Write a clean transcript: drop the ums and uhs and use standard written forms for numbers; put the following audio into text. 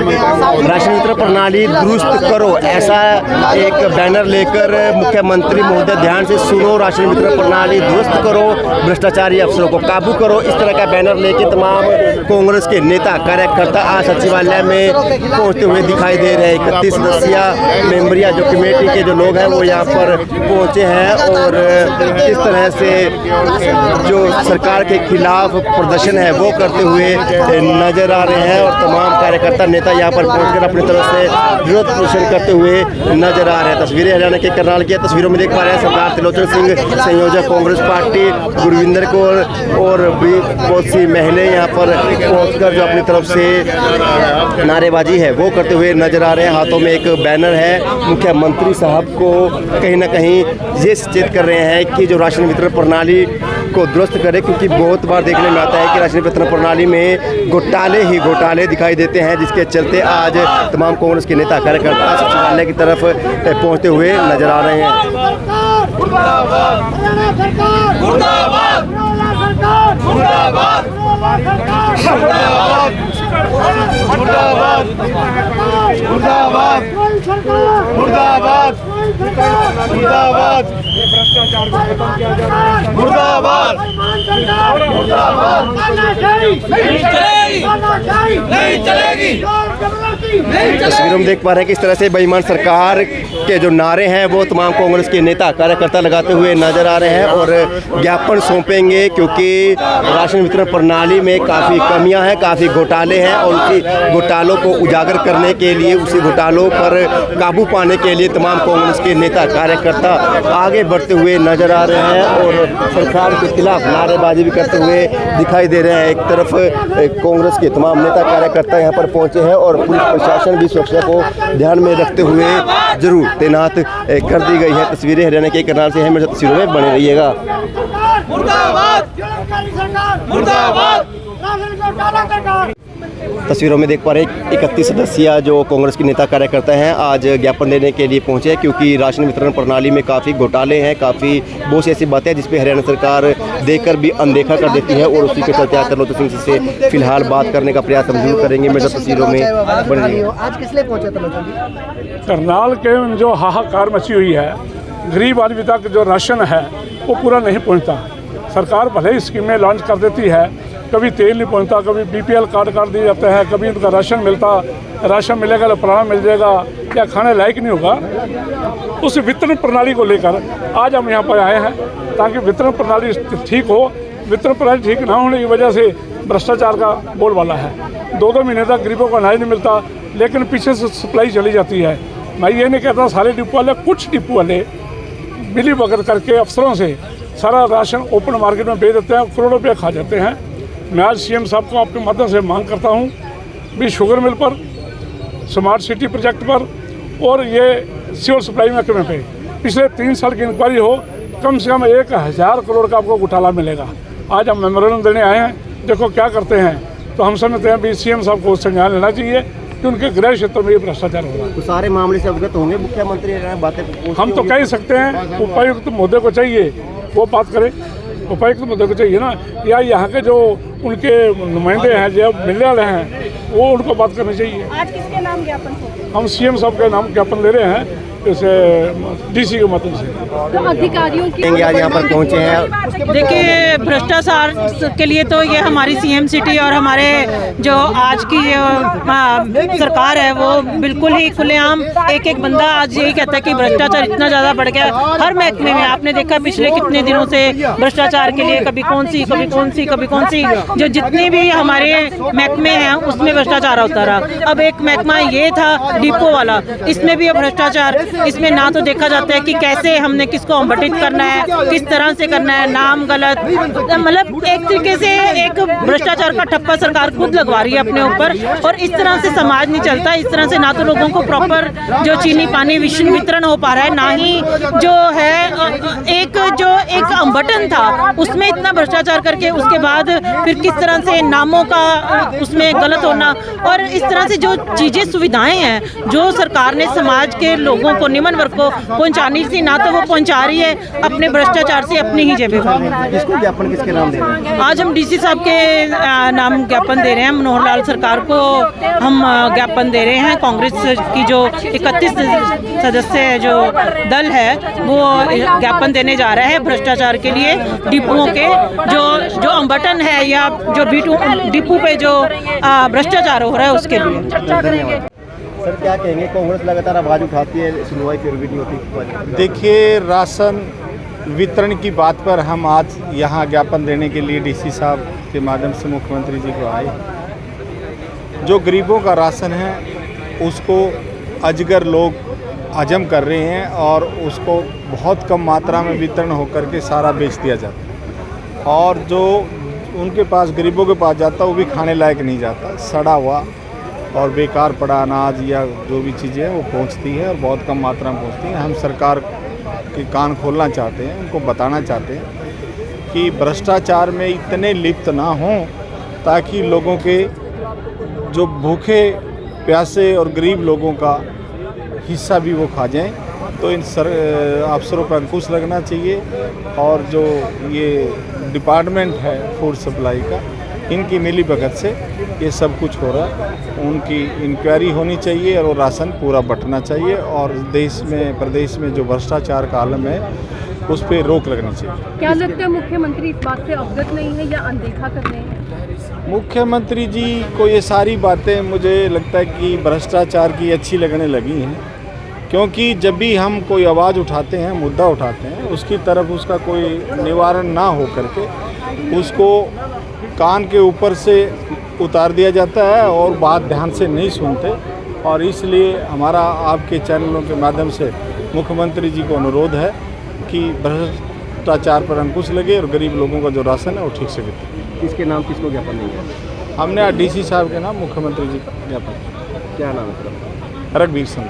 Ration वितरण प्रणाली दुरुस्त करो, ऐसा एक बैनर लेकर मुख्यमंत्री महोदय ध्यान से सुनो, राशन वितरण प्रणाली दुरुस्त करो, भ्रष्टाचारी अफसरों को काबू करो, इस तरह का बैनर लेके तमाम कांग्रेस के नेता कार्यकर्ता आज सचिवालय में पहुंचते हुए दिखाई दे रहे हैं। 31 सदस्यीय मेंबरिया जो कमेटी के जो लोग हैं वो यहाँ पर पहुंचे हैं और किस तरह से जो सरकार के खिलाफ प्रदर्शन है वो करते हुए नजर आ रहे हैं और तमाम कार्यकर्ता नेता यहाँ पर पहुंचकर अपनी तरफ से विरोध प्रदर्शन करते हुए नजर आ रहे हैं। तस्वीरें हरियाणा के करनाल की तस्वीरों में देख पा रहे हैं। सरदार त्रिलोचन सिंह संयोजक कांग्रेस पार्टी, गुरविंदर कौर और भी बहुत सी महिलाएं यहाँ पर पहुंचकर जो अपनी तरफ से नारेबाजी है वो करते हुए नजर आ रहे हैं। हाथों में एक बैनर है, मुख्यमंत्री साहब को कहीं ना कहीं ये सचेत कर रहे हैं कि जो राशन वितरण प्रणाली को दुरुस्त करे, क्योंकि बहुत बार देखने में आता है कि राशन वितरण प्रणाली में घोटाले ही घोटाले दिखाई देते हैं, जिसके चलते आज तमाम कांग्रेस के नेता कार्यकर्ता सचिवालय की तरफ पहुंचते हुए नजर आ रहे हैं। तस्वीरों में देख पा रहे हैं कि इस तरह से बेईमान सरकार के जो नारे हैं वो तमाम कांग्रेस के नेता कार्यकर्ता लगाते हुए नजर आ रहे हैं और ज्ञापन सौंपेंगे, क्योंकि राशन वितरण प्रणाली में काफ़ी कमियां हैं, काफ़ी घोटाले हैं और उसी घोटालों को उजागर करने के लिए, उसी घोटालों पर काबू पाने के लिए तमाम कांग्रेस के नेता कार्यकर्ता आगे बढ़ते हुए नजर आ रहे हैं और सरकार के खिलाफ नारेबाजी भी करते हुए दिखाई दे रहे हैं। एक तरफ कांग्रेस के तमाम नेता कार्यकर्ता यहाँ पर पहुँचे हैं और पुलिस प्रशासन भी सुरक्षा को ध्यान में रखते हुए जरूर तैनात कर दी गई है। तस्वीरें हरियाणा के करनाल से हैं, मेरे तस्वीरों में बने रहिएगा। तस्वीरों में देख पा रहे हैं 31 सदस्यीय जो कांग्रेस के नेता कार्यकर्ता हैं आज ज्ञापन देने के लिए पहुंचे हैं, क्योंकि राशन वितरण प्रणाली में काफ़ी घोटाले हैं, काफ़ी बहुत सी ऐसी बातें हैं जिस पे हरियाणा सरकार देखकर भी अनदेखा कर देती है और उसी के चलते आज त्रिलोचन सिंह से फिलहाल बात करने का प्रयास हम जरूर करेंगे। मेरे तस्वीरों में आज किस लिए पहुंचे त्रिलोचन? करनाल के जो हाहाकार मची हुई है, गरीब आदमी तक जो राशन है वो पूरा नहीं पहुंचता। सरकार भले ही स्कीमें लॉन्च कर देती है, कभी तेल नहीं पहुंचता, कभी बीपीएल कार्ड कर दिए जाते हैं, कभी उनका राशन मिलता, राशन मिलेगा तो पुराना मिल जाएगा या खाने लायक नहीं होगा। उस वितरण प्रणाली को लेकर आज हम यहाँ पर आए हैं ताकि वितरण प्रणाली ठीक हो। वितरण प्रणाली ठीक ना होने की वजह से भ्रष्टाचार का बोलबाला है। 2-2 महीने तक गरीबों को अनाज नहीं मिलता, लेकिन पीछे से सप्लाई चली जाती है। मैं ये नहीं कहता सारे डिपो वाले, कुछ डिपो वाले मिली भगत करके अफसरों से सारा राशन ओपन मार्केट में बेच देते हैं, करोड़ों रुपये खा जाते हैं। मैं आज सीएम साहब को आपके माध्यम से मांग करता हूं भी शुगर मिल पर, स्मार्ट सिटी प्रोजेक्ट पर और ये सिविल सप्लाई महकमे पे पिछले 3 साल की इंक्वायरी हो, कम से कम 1000 करोड़ का आपको घोटाला मिलेगा। आज हम मेमोरेंडम देने आए हैं, देखो क्या करते हैं। तो हम समझते हैं भी सीएम साहब को संज्ञान लेना चाहिए कि उनके गृह क्षेत्र में ये भ्रष्टाचार हो रहा है। तो सारे मामले से अवगत होंगे मुख्यमंत्री, बातें हम तो कह ही सकते हैं, उपायुक्त मुद्दे को चाहिए वो बात करें, उपायुक्त मुद्दे को चाहिए ना, या यहाँ के जो उनके नुमाइंदे हैं जो मिलने वाले हैं वो उनको बात करनी चाहिए। आज किसके नाम ज्ञापन? हम सीएम साहब के नाम ज्ञापन ले रहे हैं, जैसे डीसी के माध्यम से। तो अधिकारियों की आज यहाँ पर पहुँचे हैं। देखिए, भ्रष्टाचार के लिए तो ये हमारी सीएम सिटी और हमारे जो आज की जो सरकार है वो बिल्कुल ही खुलेआम एक बंदा आज यही कहता है कि भ्रष्टाचार इतना ज़्यादा बढ़ गया हर महकमे में। आपने देखा पिछले कितने दिनों से भ्रष्टाचार के लिए कभी कौन सी जो जितने भी हमारे महकमे हैं उसमें भ्रष्टाचार होता रहा। अब एक महकमा ये था डिपो वाला, इसमें भी भ्रष्टाचार, इसमें ना तो देखा जाता है कि कैसे हमने किसको आवंटित करना है, किस तरह से करना है, नाम गलत, मतलब एक तरीके से एक भ्रष्टाचार का ठप्पा सरकार खुद लगवा रही है अपने ऊपर। और इस तरह से समाज नहीं चलता। इस तरह से ना तो लोगों को प्रॉपर जो चीनी पानी वितरण हो पा रहा है, ना ही जो है एक आवंटन था उसमें इतना भ्रष्टाचार करके उसके बाद फिर किस तरह से नामों का उसमें गलत होना। और इस तरह से जो चीज़ें सुविधाएं हैं जो सरकार ने समाज के लोगों को, निम्न वर्ग को पहुंचानी थी, ना तो वो पहुंचा रही है, अपने भ्रष्टाचार से अपनी ही जेबें भर रही है। किसको ज्ञापन किसके नाम दे रहे हैं? आज हम डीसी साहब के नाम ज्ञापन दे रहे हैं। मनोहर लाल सरकार को हम ज्ञापन दे रहे हैं। कांग्रेस की जो 31 सदस्य जो दल है वो ज्ञापन देने जा रहा है भ्रष्टाचार के लिए। डिपुओं के जो अम्बटन है या जो डिपू पे जो भ्रष्टाचार हो रहा है उसके लिए। धन्यवाद सर। क्या कहेंगे, कांग्रेस लगातार आवाज उठाती है, सुनवाई फिर भी नहीं होती? देखिए, राशन वितरण की बात पर हम आज यहाँ ज्ञापन देने के लिए डीसी साहब के माध्यम से मुख्यमंत्री जी को आए। जो गरीबों का राशन है उसको अजगर लोग हजम कर रहे हैं और उसको बहुत कम मात्रा में वितरण होकर के सारा बेच दिया जाता है, और जो उनके पास, गरीबों के पास जाता है वो भी खाने लायक नहीं जाता, सड़ा हुआ और बेकार पड़ा अनाज या जो भी चीज़ें हैं वो पहुंचती है और बहुत कम मात्रा में पहुंचती हैं। हम सरकार के कान खोलना चाहते हैं, उनको बताना चाहते हैं कि भ्रष्टाचार में इतने लिप्त ना हों ताकि लोगों के जो भूखे प्यासे और गरीब लोगों का हिस्सा भी वो खा जाएं। तो इन अफसरों पर अंकुश लगना चाहिए, और जो ये डिपार्टमेंट है फूड सप्लाई का, इनकी मिली भगत से ये सब कुछ हो रहा है। उनकी इंक्वायरी होनी चाहिए और वो राशन पूरा बंटना चाहिए, और देश में, प्रदेश में जो भ्रष्टाचार का आलम है उस पर रोक लगनी चाहिए। क्या लगता है मुख्यमंत्री इस बात से अवगत नहीं है या अनदेखा कर रहे हैं? मुख्यमंत्री जी को ये सारी बातें मुझे लगता है कि भ्रष्टाचार की अच्छी लगने लगी हैं, क्योंकि जब भी हम कोई आवाज़ उठाते हैं, मुद्दा उठाते हैं, उसकी तरफ उसका कोई निवारण ना हो करके उसको कान के ऊपर से उतार दिया जाता है और बात ध्यान से नहीं सुनते। और इसलिए हमारा आपके चैनलों के माध्यम से मुख्यमंत्री जी को अनुरोध है कि भ्रष्टाचार पर अंकुश लगे और गरीब लोगों का जो राशन है वो ठीक से मिले। किसके नाम किसको ज्ञापन देंगे? हमने डीसी साहब के नाम मुख्यमंत्री जी का ज्ञापन। क्या नाम है? रघुवीर सिंह।